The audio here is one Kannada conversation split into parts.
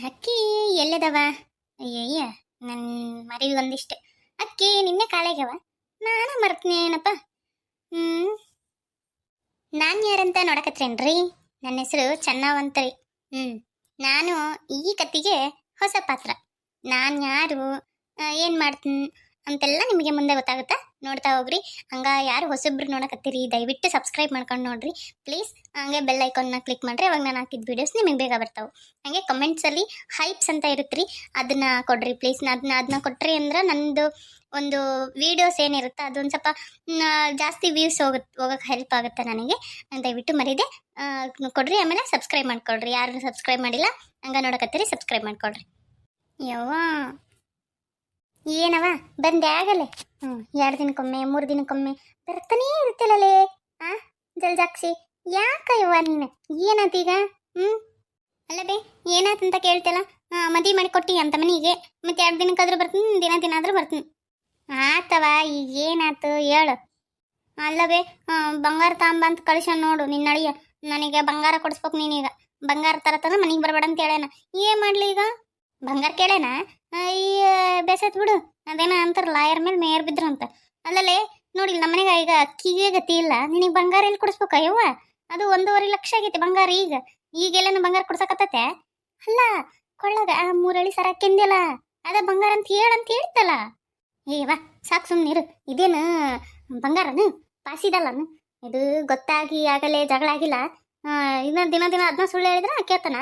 ಅಕ್ಕಿ ಎಲ್ಲದವ? ಅಯ್ಯಯ್ಯ, ನನ್ನ ಮರಿವಿ ಒಂದಿಷ್ಟು ಅಕ್ಕಿ ನಿನ್ನೆ ಕಾಳೆಗವ. ನಾನು ಮರ್ತನೇನಪ್ಪ. ಹ್ಮ್ ನಾನು ಯಾರಂತ ನೋಡಕತ್ರೇನ್ರಿ? ನನ್ನ ಹೆಸರು ಚೆನ್ನವಂತ್ರಿ. ಹ್ಮ್ ನಾನು ಈ ಕತ್ತಿಗೆ ಹೊಸ ಪಾತ್ರ. ನಾನು ಯಾರು, ಏನು ಮಾಡ್ತೀನಿ ಅಂತೆಲ್ಲ ನಿಮಗೆ ಮುಂದೆ ಗೊತ್ತಾಗುತ್ತಾ, ನೋಡ್ತಾ ಹೋಗ್ರಿ. ಹಂಗ ಯಾರು ಹೊಸಬ್ರು ನೋಡಕತ್ತೀರಿ ದಯವಿಟ್ಟು ಸಬ್ಸ್ಕ್ರೈಬ್ ಮಾಡ್ಕೊಂಡು ನೋಡ್ರಿ ಪ್ಲೀಸ್. ಹಂಗೆ ಬೆಲ್ ಐಕಾನ್ನ ಕ್ಲಿಕ್ ಮಾಡ್ರಿ, ಅವಾಗ ನಾನು ಹಾಕಿದ ವೀಡಿಯೋಸ್ ನಿಮಗೆ ಬೇಗ ಬರ್ತಾವೆ. ಹಾಗೆ ಕಮೆಂಟ್ಸಲ್ಲಿ ಹೈಪ್ಸ್ ಅಂತ ಇರುತ್ತೆ, ಅದನ್ನ ಕೊಡ್ರಿ ಪ್ಲೀಸ್. ಅದನ್ನ ಕೊಟ್ರಿ ಅಂದ್ರೆ ನಂದು ಒಂದು ವೀಡಿಯೋಸ್ ಏನಿರುತ್ತೆ ಅದೊಂದು ಸ್ವಲ್ಪ ಜಾಸ್ತಿ ವ್ಯೂಸ್ ಹೋಗಕ್ಕೆ ಹೆಲ್ಪ್ ಆಗುತ್ತೆ ನನಗೆ. ದಯವಿಟ್ಟು ಮರೀದೆ ಕೊಡ್ರಿ. ಆಮೇಲೆ ಸಬ್ಸ್ಕ್ರೈಬ್ ಮಾಡ್ಕೊಳ್ರಿ, ಯಾರು ಸಬ್ಸ್ಕ್ರೈಬ್ ಮಾಡಿಲ್ಲ ಹಂಗ ನೋಡಕತ್ತೀರಿ ಸಬ್ಸ್ಕ್ರೈಬ್ ಮಾಡ್ಕೊಳ್ರಿ. ಯವ್ವ ಏನವ ಬಂದೆ ಆಗಲೇ? 2 ದಿನಕ್ಕೊಮ್ಮೆ 3 ದಿನಕ್ಕೊಮ್ಮೆ ಬರ್ತಾನೇ ಇರ್ತಿಲ್ಲಲೇ. ಆ ಜಲ್ಜಾಕ್ಷಿ ಯಾಕಯ್ಯವ್ವ ನೀನು? ಏನಾತೀಗ? ಅಲ್ಲ ಬೇ, ಏನಾತಂತ ಕೇಳ್ತಿಲ್ಲ. ಮದುವೆ ಮಾಡಿ ಕೊಟ್ಟಿ ಅಂತ ಮನೆಗೆ, ಮತ್ತೆ 2 ದಿನಕ್ಕಾದ್ರೂ ಬರ್ತೀನಿ, ದಿನ ಆದ್ರೂ ಬರ್ತೀನಿ. ಆತವ, ಈಗ ಏನಾತು ಹೇಳು. ಅಲ್ಲವೇ, ಬಂಗಾರ ತಾಂಬ ಅಂತ ಕಳಿಸ ನೋಡು ನಿನ್ನ ಅಳಿಯ. ನನಗೆ ಬಂಗಾರ ಕೊಡಿಸ್ಬೇಕು ನೀನೀಗ. ಬಂಗಾರ ತರತನ ಮನೆಗೆ ಬರಬೇಡ ಅಂತ ಹೇಳೇನ. ಏನ್ ಮಾಡ್ಲಿ ಈಗ? ಬಂಗಾರ ಕೇಳೇನ? ಅಯ್ಯ ಬೇಸತ್ ಬಿಡು. ಅದೇನ ಅಂತಾರ ಲಾಯರ್ ಮೇಲೆ ಮೇಯರ್ ಬಿದ್ರಂತ. ಅಲ್ಲಲ್ಲೇ ನೋಡಿ, ನಮ್ಮನೆಗ ಈಗ ಅಕ್ಕಿಗೆ ಗತಿ ಇಲ್ಲ, ನಿನಗೆ ಬಂಗಾರ ಎಲ್ಲಿ ಕೊಡಿಸ್ಬೇಕ ಯವ್ವ? ಅದು 1.5 ಲಕ್ಷ ಆಗೈತೆ ಬಂಗಾರ. ಈಗೆಲ್ಲ ಬಂಗಾರ ಕೊಡ್ಸಕತ್ತತೆ. ಅಲ್ಲ ಕೊಳ್ಳಗ 3 ಅಳಿ ಸರ ಕೆಂದಿಲ್ಲ, ಅದ ಬಂಗಾರ ಅಂತ ಹೇಳ್ತಲ್ಲ. ಏವಾ ಸಾಕು ಸುಮ್ಮನಿರು. ಇದೇನು ಬಂಗಾರನು ಪಾಸಿದಲ್ಲನು? ಇದು ಗೊತ್ತಾಗಿ ಆಗಲೇ ಜಗಳ ಆಗಿಲ್ಲ. ಇನ್ನ ದಿನ ಅದನ್ನ ಸುಳ್ಳು ಹೇಳಿದ್ರೆ ಕೇಳ್ತಾನ.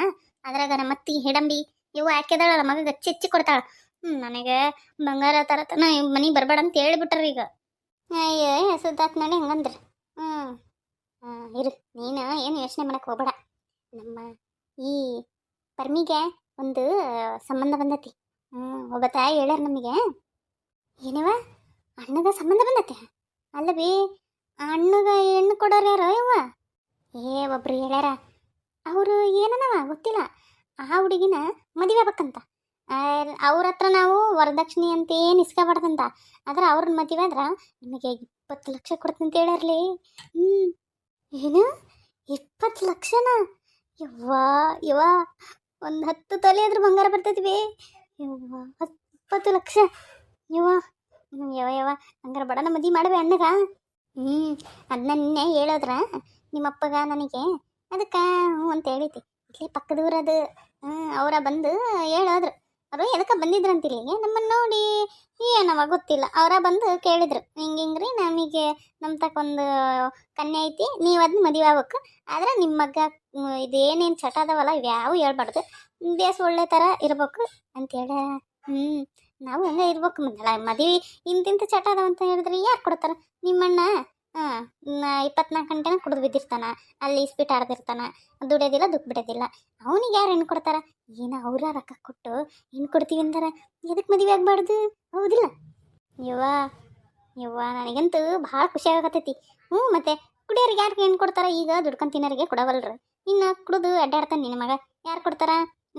ಅದ್ರಾಗ ನಮ್ಮ ಅತ್ತಿ ಹಿಡಂಬಿ ಇವು ಹಾಕಿದಾಳಲ್ಲ, ಮಗ ಹೆಚ್ಚಿ ಕೊಡ್ತಾಳ. ನನಗೆ ಬಂಗಾರ ತರತನ ಮನೆಗೆ ಬರಬೇಡ ಅಂತ ಹೇಳ್ಬಿಟ್ರಿ ಈಗ. ಅಯ್ಯೋ ಸುದ್ದಾತ್ ನೋಡಿ ಹಂಗಂದ್ರೆ. ಇರು, ನೀನು ಏನು ಯೋಚನೆ ಮಾಡಕ್ಕೆ ಹೋಗ್ಬೇಡ. ನಮ್ಮ ಈ ಪರ್ಮಿಗೆ ಒಂದು ಸಂಬಂಧ ಬಂದತಿ. ಒಬ್ಬ ತಾಯಿ ಹೇಳ್ಯಾರ ನಮಗೆ. ಏನವ ಅಣ್ಣಗ ಸಂಬಂಧ ಬಂದತೆ? ಅಲ್ಲವೇ ಅಣ್ಣಗ ಹೆಣ್ಣು ಕೊಡೋರು ಯಾರೋ ಯವ್ವ? ಒಬ್ರು ಹೇಳ್ಯಾರ. ಅವರು ಏನನವ ಗೊತ್ತಿಲ್ಲ. ಆ ಹುಡುಗಿನ ಮದುವೆ ಆಗ್ಬೇಕಂತ. ಅವ್ರ ಹತ್ರ ನಾವು ವರದಕ್ಷಿಣೆ ಅಂತ ಏನು ಇಸ್ಕೊಬಾರ್ದಂತ. ಆದ್ರೆ ಅವ್ರನ್ನ ಮದುವೆ ಆದ್ರೆ ನಿಮಗೆ 20 ಲಕ್ಷ ಕೊಡ್ತಂತ ಹೇಳ್ಯಾರ್ಲಿ. ಏನು 20 ಲಕ್ಷನಾ? ಯವ್ವ ಒಂದು 10 ತೊಲೆ ಆದ್ರೂ ಬಂಗಾರ ಬರ್ತೈತಿವಿ. ಯವ್ವ 20 ಲಕ್ಷ ಯವ್ವ. ಯವ್ವ ಹಂಗಾರ ಬಡನ ಮದುವೆ ಮಾಡ್ಬೇ ಅಣ್ಣಗ. ಅದನ್ನ ನಿನ್ನೆ ಹೇಳೋದ್ರ ನಿಮ್ಮಪ್ಪಗ ನನಗೆ. ಅದಕ್ಕೆ ಹ್ಞೂ ಅಂತ ಹೇಳಿತಿ. ಇಲ್ಲಿ ಪಕ್ಕದೂರದು ಅವರ ಬಂದು ಹೇಳೋದ್ರು. ಅವರು ಎದಕ್ಕೆ ಬಂದಿದ್ರಂತಿಲ್ಲಿ ನಮ್ಮನ್ನು ನೋಡಿ, ಏನವ ಗೊತ್ತಿಲ್ಲ. ಅವರ ಬಂದು ಕೇಳಿದ್ರು, ಹಿಂಗ್ರಿ ನಮಗೆ ನಮ್ಮ ತಕ್ಕೊಂದು ಕನ್ಯೆ ಐತಿ, ನೀವು ಅದನ್ನ ಮದುವೆ ಆಗ್ಬೇಕು. ಆದ್ರೆ ನಿಮ್ಮ ಮಗ ಇದೇನೇನು ಚಟ ಅದಾವಲ್ಲ ಇವ್ಯಾವು ಹೇಳ್ಬಾರ್ದು, ಬೇಸ್ ಒಳ್ಳೆ ಥರ ಇರ್ಬೇಕು ಅಂತೇಳಿ. ನಾವು ಹಂಗೆ ಇರ್ಬೇಕು. ಮದುವೆ ಇಂತಿಂತ ಚಟ ಅದಾವಂತ ಹೇಳಿದ್ರೆ ಯಾರು ಕೊಡ್ತಾರ? ನಿಮ್ಮಣ್ಣ 24 ಗಂಟೆನ ಕುಡಿದು ಬಿದ್ದಿರ್ತಾನ, ಅಲ್ಲಿ ಇಸ್ಪಿಟ್ ಆಡ್ದಿರ್ತಾನ, ದುಡಿಯೋದಿಲ್ಲ ದುಃಖ ಬಿಡೋದಿಲ್ಲ. ಅವನಿಗೆ ಯಾರು ಹೆಣ್ಣು ಕೊಡ್ತಾರ? ಏನೋ ಅವ್ರ ರೊಕ್ಕ ಕೊಟ್ಟು ಹೆಣ್ಣು ಕೊಡ್ತೀವಿ ಅಂತಾರ. ಎದಕ್ಕೆ ಮದುವೆ ಆಗ್ಬಾರ್ದು? ಹೌದಿಲ್ಲ ಯವ್ವ ನನಗಂತೂ ಭಾಳ ಖುಷಿ ಆಗತೈತಿ. ಮತ್ತೆ ಕುಡಿಯೋರಿಗೆ ಯಾರು ಹೆಣ್ಣು ಕೊಡ್ತಾರ? ಈಗ ದುಡ್ಕೊಂಡು ತಿನ್ನೋರಿಗೆ ಕೊಡವಲ್ರು. ಇನ್ನು ಕುಡಿದು ಅಡ್ಡಾಡ್ತಾನೆ ನಿನ್ನ ಮಗ, ಯಾರು ಕೊಡ್ತಾರ?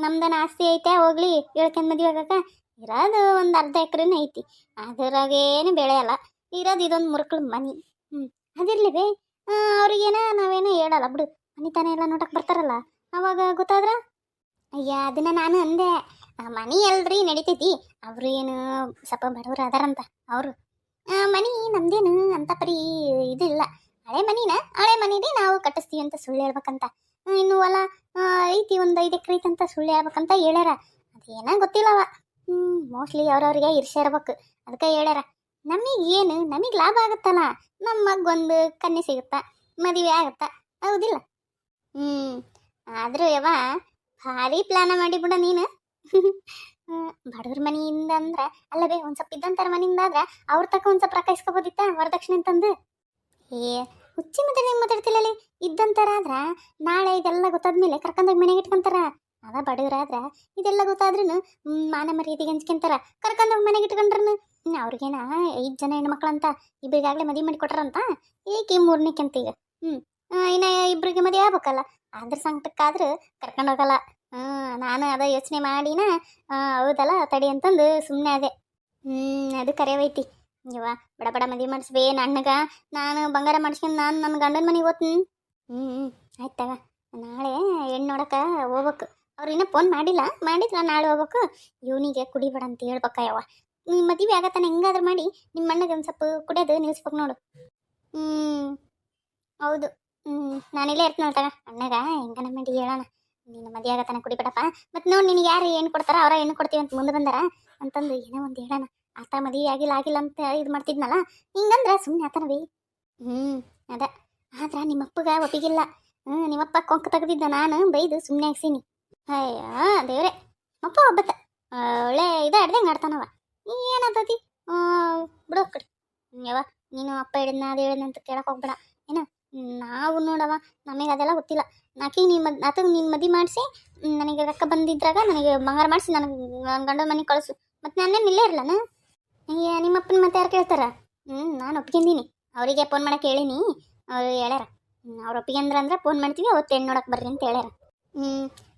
ನಮ್ದನ ಆಸ್ತಿ ಐತೆ ಹೋಗ್ಲಿ ಹೇಳ್ಕೊಂಡು ಮದುವೆ ಆಗಕ್ಕ. ಇರೋದು ಒಂದು ಅರ್ಧ ಎಕರೆನೇ ಐತಿ, ಅದರಾಗೇನು ಬೆಳೆಯಲ್ಲ. ಇರೋದು ಇದೊಂದು ಮುರುಕಳು ಮನೆ. ಅದಿರ್ಲಿವೇ, ಅವ್ರಿಗೇನ ನಾವೇನೋ ಹೇಳಲ್ಲ ಬಿಡು. ಮನೆ ತಾನೇ ಎಲ್ಲ ನೋಡಕ್ಕೆ ಬರ್ತಾರಲ್ಲ, ಅವಾಗ ಗೊತ್ತಾದ್ರ. ಅಯ್ಯ ಅದನ್ನ ನಾನು ಅಂದೆ. ಮನೆ ಎಲ್ರಿ ನಡಿತೈತಿ, ಅವರು ಏನು ಸ್ವಲ್ಪ ಬಡವರು ಅದಾರಂತ. ಅವರು ಮನೆ ನಮ್ದೇನು ಅಂತ ಪರಿ ಇದಿಲ್ಲ. ಹಳೆ ಮನಿನೇ ನಾವು ಕಟ್ಟಿಸ್ತೀವಿ ಅಂತ ಸುಳ್ಳು ಹೇಳ್ಬೇಕಂತ. ಇನ್ನು ಹೊಲ ಐತಿ ಒಂದು 5 ಎಕರೆ ಐತಿ ಅಂತ ಸುಳ್ಳು ಹೇಳ್ಬೇಕಂತ ಹೇಳ್ಯಾರ. ಅದೇನ ಗೊತ್ತಿಲ್ಲವ. ಮೋಸ್ಟ್ಲಿ ಅವ್ರವ್ರಿಗೆ ಇರ್ಸೆ ಇರ್ಬೇಕು, ಅದಕ್ಕೆ ಹೇಳ್ಯಾರ. ನಮಗೆ ಲಾಭ ಆಗುತ್ತಲ್ಲ, ನಮ್ಮ ಮಗೊಂದು ಕನ್ಯೆ ಸಿಗುತ್ತಾ, ಮದುವೆ ಆಗುತ್ತಾ, ಹೌದಿಲ್ಲ? ಆದ್ರೂ ಯವ್ವ ಭಾರಿ ಪ್ಲಾನ ಮಾಡಿಬಿಡ ನೀನು. ಬಡವ್ರ ಮನೆಯಿಂದ ಅಂದ್ರೆ ಅಲ್ಲವೇ ಒಂದು ಸ್ವಲ್ಪ ಇದ್ದಂತಾರ ಮನೆಯಿಂದ ಆದ್ರೆ ಅವ್ರ ತಕ್ಕ ಒಂದು ಸ್ವಲ್ಪ ರೊಕ್ಕ ಇಸ್ಕೋಬೋದಿತ್ತ ವರದಕ್ಷಿಣೆ ಅಂತಂದು. ಹುಚ್ಚಿ ಮಾತಾಡ್ತಿಲ್ಲಲ್ಲಿ. ಇದ್ದಂತಾರ ಆದ್ರ ನಾಳೆ ಇದೆಲ್ಲ ಗೊತ್ತಾದ್ಮೇಲೆ ಕರ್ಕೊಂಡೋಗಿ ಮನೆಗೆ ಇಟ್ಕೊಂತಾರ. ಅದ ಬಡವರಾದ್ರ ಇದೆಲ್ಲ ಗೊತ್ತಾದ್ರೂ ಮಾನ ಮರ್ಯಾದೆಗೆ ಹಂಚ್ಕೊಂತಾರ, ಕರ್ಕೊಂಡೋಗಿ ಮನೆಗೆ ಇಟ್ಕೊಂಡ್ರನು. ಅವ್ರಿಗೇನ 5 ಜನ ಹೆಣ್ಮಕ್ಳಂತ, ಇಬ್ಬರಿಗಾಗಲೇ ಮದುವೆ ಮಾಡಿ ಕೊಟ್ರಂತ. ಏಕೆ 3ನೇಕಂತ ಈಗ. ಇನ್ನ ಇಬ್ಬರಿಗೆ ಮದುವೆ ಆಗ್ಬೇಕಲ್ಲ, ಅದ್ರ ಸಂಕಟಕ್ಕಾದ್ರೂ ಕರ್ಕೊಂಡು ಹೋಗಲ್ಲ. ನಾನು ಅದ ಯೋಚನೆ ಮಾಡಿನ ಹೌದಲ್ಲ ತಡಿ ಅಂತಂದು ಸುಮ್ಮನೆ ಅದೇ. ಅದು ಕರೆಯವೈತಿ. ಇವ ಬಡ ಮದುವೆ ಮಾಡಿಸ್ಬೇ ಅಣ್ಣಗ. ನಾನು ಬಂಗಾರ ಮಾಡಿಸ್ಕೊಂಡು ನಾನು ನನ್ನ ಗಂಡನ ಮನೆಗೆ ಓದ್ತೀನಿ. ಆಯ್ತಗ, ನಾಳೆ ಹೆಣ್ಣು ನೋಡಕ್ಕೆ ಹೋಗ್ಬೇಕು. ಅವ್ರು ಇನ್ನೂ ಫೋನ್ ಮಾಡಿಲ್ಲ, ಮಾಡಿದ್ರೆ ನಾಳೆ ಹೋಗ್ಬೇಕು. ಇವನಿಗೆ ಕುಡಿಬೇಡ ಅಂತ ಹೇಳ್ಬೇಕ ಯಾವ ನಿಮ್ಮ ಮದುವೆ ಆಗತ್ತಾನೆ ಹೆಂಗಾದ್ರೂ ಮಾಡಿ ನಿಮ್ಮ ಅಣ್ಣಗೆ ಒಂದು ಸ್ವಲ್ಪ ಕುಡಿಯೋದು ನಿಲ್ಸ್ಬೇಕು ನೋಡು. ಹ್ಞೂ ಹೌದು. ನಾನಿಲ್ಲೇ ಇರ್ತೀನಿ ತಗ ಅಣ್ಣಗ ಹೆಂಗನ ಮಾಡಿ ಹೇಳೋಣ. ನೀನು ಮದುವೆ ಆಗತ್ತಾನೆ ಕುಡಿಬೇಡಪ್ಪ. ಮತ್ತು ನೋಡಿ ನಿನಗೆ ಯಾರು ಏನು ಕೊಡ್ತಾರ ಅವರ ಏನು ಕೊಡ್ತೀವಿ ಅಂತ ಮುಂದೆ ಬಂದಾರ ಅಂತಂದು ಏನೋ ಒಂದು ಹೇಳೋಣ. ಆತ ಮದುವೆ ಆಗಿಲ್ಲ ಅಂತ ಇದು ಮಾಡ್ತಿದ್ನಲ್ಲ, ಹಿಂಗಂದ್ರೆ ಸುಮ್ಮನೆ ಆತನವಿ. ಅದ ಆದ್ರೆ ನಿಮ್ಮಪ್ಪಗ ಒಪ್ಪಿಗಿಲ್ಲ. ನಿಮ್ಮಪ್ಪ ಕೊಂಕ ತೆಗೆದಿದ್ದ, ನಾನು ಬೈದು ಸುಮ್ಮನೆ ಹಾಕ್ಸೀನಿ. ಅಯ್ಯೋ ದೇವ್ರೆ, ಅಪ್ಪ ಒಬ್ಬತ್ತ ಒಳ್ಳೆ ಆಡ್ದಂಗೆ ಆಡ್ತಾನವ. ಏನಾಗ್ತತಿ ಬಿಡೋ ಕಡೆ ಯಾವ ನೀನು ಅಪ್ಪ ಹೇಳಿದ್ನ ಅದು ಹೇಳಿದ್ನ ಅಂತ ಕೇಳಕ್ಕೆ ಹೋಗ್ಬೇಡ ಏನ. ನಾವು ನೋಡವ ನಮಗೆ ಅದೆಲ್ಲ ಗೊತ್ತಿಲ್ಲ. ಆತಗೆ ನೀನು ಮದುವೆ ಮಾಡಿಸಿ ನನಗೆ ರೊಕ್ಕ ಬಂದಿದ್ರಾಗ ನನಗೆ ಬಂಗಾರ ಮಾಡಿಸಿ ನನಗೆ ನನ್ನ ಗಂಡ ಮನೆಗೆ ಕಳಿಸು. ಮತ್ತು ನಾನೇನು ಇಲ್ಲೇ ಇರಲನ. ಅಯ್ಯ ನಿಮ್ಮಪ್ಪನ ಮತ್ತೆ ಯಾರು ಕೇಳ್ತಾರ? ನಾನು ಒಪ್ಕೊಂಡಿನಿ. ಅವರಿಗೆ ಫೋನ್ ಮಾಡಕ್ಕೆ ಹೇಳಿನಿ, ಅವ್ರು ಹೇಳ್ಯಾರ ಅವ್ರು ಒಪ್ಪಿಗೆ ಅಂದ್ರೆ ಫೋನ್ ಮಾಡ್ತೀವಿ, ಅವತ್ತು ಹೆಣ್ಣು ನೋಡಕ್ಕೆ ಬರ್ರಿ ಅಂತ ಹೇಳ್ಯಾರ.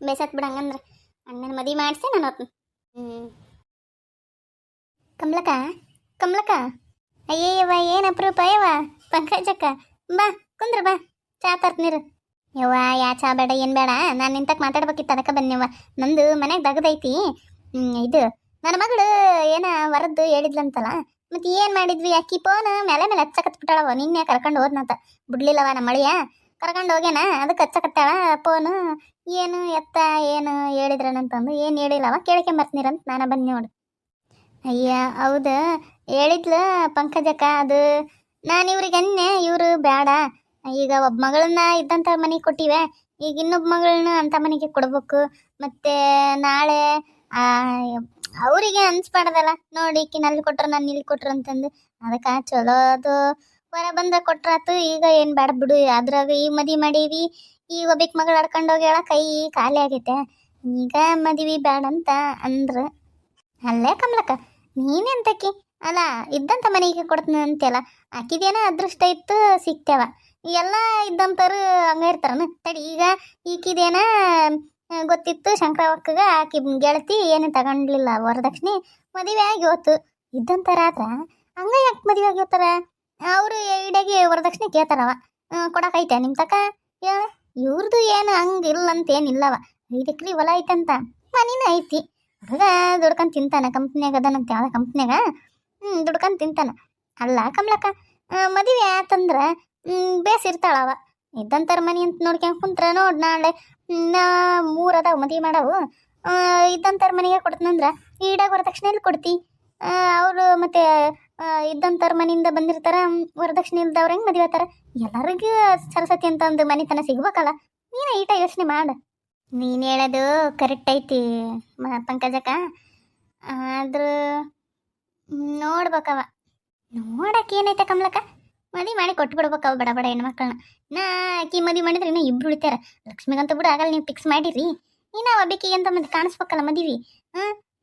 ಬೇಸತ್ ಬಿಡ ಹಂಗಂದ್ರೆ ಅಣ್ಣನ ಮದುವೆ ಮಾಡಿಸಿ ನಾನು ಹೋಗ್ತೀನಿ. ಕಮಲಕ್ಕ ಅಯ್ಯಯ್ಯವ ಏನು ಅಪ್ರೂಪ ಯವ್ವ ಪಂಕಜಕ್ಕ, ಬಾ ಕುಂದ್ರ ಬಾ, ಚಾ ತರ್ತೀನಿರು. ಯವ್ವ ಯಾ ಚಾ ಬೇಡ ಏನು ಬೇಡ, ನಾನು ನಿಂತಕ್ಕೆ ಮಾತಾಡ್ಬೇಕಿತ್ತು ಅದಕ್ಕೆ ಬನ್ನಿವ್ವ. ನಂದು ಮನೆಗೆ ದಗದೈತಿ. ಇದು ನನ್ನ ಮಗಳು ಏನ ವರದ್ದು ಹೇಳಿದ್ಲಂತಲ್ಲ, ಮತ್ತೆ ಏನು ಮಾಡಿದ್ವಿ? ಅಕ್ಕಿ ಫೋನ್ ಮೇಲೆ ಹಚ್ಚಕತ್ಬಿಟ್ಟಾಳವ. ನಿನ್ನೆ ಕರ್ಕೊಂಡು ಹೋದ್ನಂತ, ಬಿಡ್ಲಿಲ್ಲವ ನಮ್ಮ ಮಳಿಯ ಕರ್ಕೊಂಡು ಹೋಗ್ಯಾನ, ಅದಕ್ಕೆ ಹಚ್ಚಕತ್ತಾಳ ಫೋನು. ಏನು ಎತ್ತ ಏನು ಹೇಳಿದ್ರನಂತಂದು ಏನು ಹೇಳಿಲ್ಲವ, ಕೇಳ್ಕೊಂಬರ್ತೀನಿರಂತ ನಾನು ಬನ್ನಿ ನೋಡು. ಅಯ್ಯ ಹೌದು ಹೇಳಿದ್ಲು ಪಂಕಜಕ್ಕ. ಅದು ನಾನು ಇವ್ರಿಗೆ ಅನ್ನೆ, ಇವರು ಬೇಡ, ಈಗ ಒಬ್ಬ ಮಗಳನ್ನ ಇದ್ದಂಥ ಮನೆಗೆ ಕೊಟ್ಟಿವೆ, ಈಗ ಇನ್ನೊಬ್ಬ ಮಗಳನ್ನ ಅಂಥ ಮನೆಗೆ ಕೊಡ್ಬೇಕು. ಮತ್ತು ನಾಳೆ ಅವರಿಗೆ ಅನ್ಸ್ಬಾರ್ದಲ್ಲ ನೋಡಿ, ಈಕಿನ ಅಲ್ಲಿ ಕೊಟ್ರು ನಾನು ಇಲ್ಲಿ ಕೊಟ್ರು ಅಂತಂದು. ಅದಕ್ಕೆ ಚಲೋ ಅದು ಹೊರ ಬಂದ್ರೆ ಕೊಟ್ರಾತು. ಈಗ ಏನು ಬೇಡ ಬಿಡು, ಅದ್ರಾಗ ಈಗ ಮದುವೆ ಮಾಡೀವಿ, ಈಗ ಒಬ್ಬಕ್ಕೆ ಮಗಳು ಆಡ್ಕೊಂಡು ಹೋಗ್ಯಾಳ, ಕೈ ಖಾಲಿ ಆಗೈತೆ, ಈಗ ಮದುವೆ ಬೇಡ ಅಂತ ಅಂದ್ರು. ಅಲ್ಲೇ ಕಮಲಕ್ಕ ನೀನೆಂತಕ್ಕಿ ಅಲ್ಲ ಇದ್ದಂಥ ಮನೆಗೆ ಕೊಡ್ತೀನಿ ಅಂತೆಲ್ಲ, ಆಕಿದೇನ ಅದೃಷ್ಟ ಇತ್ತು ಸಿಕ್ತೇವ. ಎಲ್ಲ ಇದ್ದಂಥವ್ರು ಹಂಗ ಇರ್ತಾರನ ತಡಿ. ಈಗ ಈಕಿದೇನ ಗೊತ್ತಿತ್ತು ಶಂಕರವಕ್ಕಗ, ಆಕಿ ಗೆಳತಿ ಏನು ತಗೊಂಡ್ಲಿಲ್ಲ ವರದಕ್ಷಿಣೆ, ಮದುವೆ ಆಗಿ ಹೋತು. ಇದ್ದಂಥವ್ರು ಆದ್ರ ಹಂಗ ಯಾಕೆ ಮದುವೆ ಆಗಿ ಹೋಗ್ತಾರ? ಅವರು ಈಡಾಗಿ ವರದಕ್ಷಿಣೆ ಕೇಳ್ತಾರವ, ಕೊಡಕೈತೆ ನಿಮ್ಮ ತಕ. ಇವ್ರದ್ದು ಏನು ಹಂಗಿಲ್ಲ ಅಂತ ಏನಿಲ್ಲವ. 5 ಎಕರೆ ಹೊಲ ಐತಂತ, ಮನೇನ ಐತಿ. ಹುಡುಗ ದುಡ್ಕೊಂಡು ತಿಂತಾನ, ಕಂಪ್ನಿಯಾಗ ಅದನಂತ ಯಾವ್ದ ಕಂಪ್ನಿಯಾಗ ದುಡ್ಕೊಂಡು ತಿಂತಾನ. ಅಲ್ಲ ಕಮಲಕ್ಕ, ಮದುವೆ ಆತಂದ್ರೆ ಬೇಸಿರ್ತಾಳವ. ಇದ್ದಂಥರ ಮನೆ ಅಂತ ನೋಡ್ಕೊಂಡು ಕುಂತ್ರ ನೋಡಿ, ನಾಳೆ 3 ಅದಾವ ಮದುವೆ ಮಾಡವು. ಇದ್ದಂಥರ ಮನೆಗೆ ಕೊಡ್ತೀನಂದ್ರೆ ಈಡಾಗ ವರದಕ್ಷಿಣೆ ಎಲ್ಲಿ ಕೊಡ್ತಿ? ಅವರು ಮತ್ತೆ ಇದ್ದಂಥರ ಮನೆಯಿಂದ ಬಂದಿರ್ತಾರ, ವರದಕ್ಷಿಣೆ ಇಲ್ದವ್ರು ಹೆಂಗೆ ಮದುವೆ ಆತಾರ? ಎಲ್ಲರಿಗೂ ಸರಸ್ವತಿ ಅಂತ ಒಂದು ಮನೆತನ ಸಿಗ್ಬೇಕಲ್ಲ. ನೀನು ಈಟ ಯೋಚನೆ ಮಾಡು. ನೀನು ಹೇಳೋದು ಕರೆಕ್ಟ್ ಐತಿ ಪಂಕಜಕ್ಕ, ಆದ್ರೂ ನೋಡ್ಬೇಕವ. ನೋಡಕ್ಕೆ ಏನೈತೆ ಕಮಲಕ್ಕ, ಮದುವೆ ಮಾಡಿ ಕೊಟ್ಟು ಬಿಡ್ಬೇಕವ ಬಡ ಬಡ ಹೆಣ್ಮಕ್ಳನ್ನ. ಆಕಿ ಮದುವೆ ಮಾಡಿದ್ರೆ ಇನ್ನೂ ಇಬ್ರು ಉಳಿತಾರ. ಲಕ್ಷ್ಮಿಗಂತ ಬಿಡು ಆಗಲ್ಲ, ನೀವು ಫಿಕ್ಸ್ ಮಾಡಿರಿ. ಇನ್ನೂ ಒಬ್ಬಾಕಿಗೆ ಅಂತ ಮತ್ತೆ ಕಾಣಿಸ್ಬೇಕಲ್ಲ ಮದುವೆ.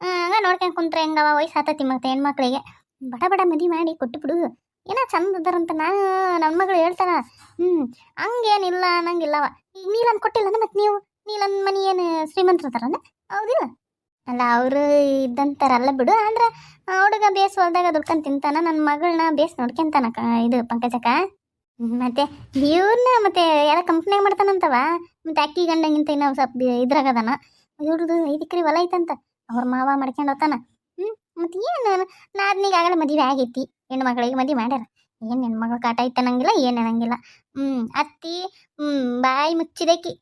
ಹಂಗ ನೋಡ್ಕೊಂಡು ಕುಂತ್ರೆ ಹೆಂಗವ? ವಯಸ್ಸು ಆತತಿ ಮತ್ತೆ ಹೆಣ್ಮಕ್ಳಿಗೆ. ಬಡ ಬಡ ಮದುವೆ ಮಾಡಿ ಕೊಟ್ಟು ಬಿಡು. ಏನೋ ಚಂದ ಅದಾರಂತ ನನ್ನ ಮಗಳು ಹೇಳ್ತಾರ. ಹಂಗೇನಿಲ್ಲ ಅನ್ನಂಗಿಲ್ಲವ. ಈಗ ನೀಲನ್ ಕೊಟ್ಟಿಲ್ಲ ಮತ್ತೆ ನೀಲನ್ ಮನೆ ಏನು ಶ್ರೀಮಂತರತಾರನ? ಹೌದಿಲ್ಲ? ಅಲ್ಲ ಅವರು ಇದ್ದಂತಾರಲ್ಲ ಬಿಡು. ಅಂದ್ರೆ ಹುಡುಗ ಬೇಸ್ ಹೊಲ್ದಾಗ ದುಡ್ಕೊಂಡು ತಿಂತಾನ, ನನ್ನ ಮಗಳನ್ನ ಬೇಸ್ ನೋಡ್ಕೊಂತಾನ ಇದು ಪಂಕಜಕ್ಕ. ಮತ್ತೆ ಇವ್ರನ್ನ ಮತ್ತೆ ಎಲ್ಲ ಕಂಪ್ನಿಯಾಗ ಮಾಡ್ತಾನಂತವ. ಮತ್ತೆ ಅಕ್ಕಿ ಗಂಡಂಗಿಂತ ಇನ್ನೂ ಸ್ವಲ್ಪ ಇದ್ರಾಗದಾನ. ಇವ್ರದ್ದು 5 ಎಕರೆ ಹೊಲ ಐತಂತ, ಅವ್ರ ಮಾವ ಮಾಡ್ಕೊಂಡು ಹೋಗ್ತಾನ. ಮತ್ತೆ ಏನು ನಾದ್ನಿಗಾಗಲೇ ಮದುವೆ ಆಗೈತಿ, ಹೆಣ್ಣು ಮಗಳಿಗೆ ಮದುವೆ ಮಾಡ್ಯಾರ. ಏನು ಹೆಣ್ಮಗಳು ಕಾಟ ಐತನಂಗಿಲ್ಲ, ಏನು ಅನ್ನಂಗಿಲ್ಲ. ಅತ್ತಿ ಬಾಯಿ ಮುಚ್ಚಿದಕ್ಕಿ,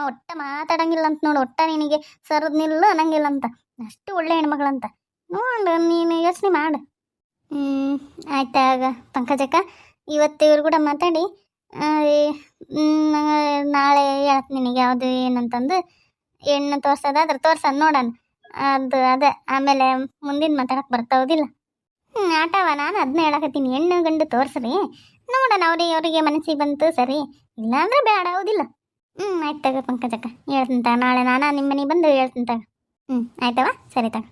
ಒಟ್ಟ ಮಾತಾಡಂಗಿಲ್ಲ ಅಂತ ನೋಡು. ಒಟ್ಟ ನಿನಗೆ ಸರದ್ ನಿಲ್ಲ ಅನ್ನಂಗಿಲ್ಲ ಅಂತ, ಅಷ್ಟು ಒಳ್ಳೆ ಹೆಣ್ಮಗಳಂತ ನೋಡು. ನೀನು ಯೋಚನೆ ಮಾಡು. ಆಯ್ತಾಗ ಪಂಕಜಕ್ಕ, ಇವತ್ತು ಇವ್ರು ಕೂಡ ಮಾತಾಡಿ ನಾಳೆ ಹೇಳ್ತೀನಿ ನಿನಗೆ ಯಾವುದು ಏನಂತಂದು. ಹೆಣ್ಣು ತೋರ್ಸೋದಾದ್ರೆ ತೋರ್ಸೋದು ನೋಡೋಣ. ಅದು ಅದೇ ಆಮೇಲೆ ಮುಂದಿನ ಮಾತಾಡಕ್ಕೆ ಬರ್ತಾವುದಿಲ್ಲ. ಆಟವ ನಾನು ಅದನ್ನ ಹೇಳಕತ್ತೀನಿ. ಹೆಣ್ಣು ಗಂಡು ತೋರಿಸ್ರಿ ನೋಡೋಣ, ಅವರಿಗೆ ಮನಸ್ಸಿಗೆ ಬಂತು ಸರಿ, ಇಲ್ಲಾಂದ್ರೆ ಬೇಡ. ಹೌದಿಲ್ಲ? ಆಯ್ತು ತಗ ಪಂಕಜಕ್ಕ, ಹೇಳ್ತೀನಿ ತಗ. ನಾಳೆ ನಾನು ನಿಮ್ಮ ಮನೆಗೆ ಬಂದು ಹೇಳ್ತೀನಿ ತಗ. ಆಯ್ತವ, ಸರಿ ತಗ.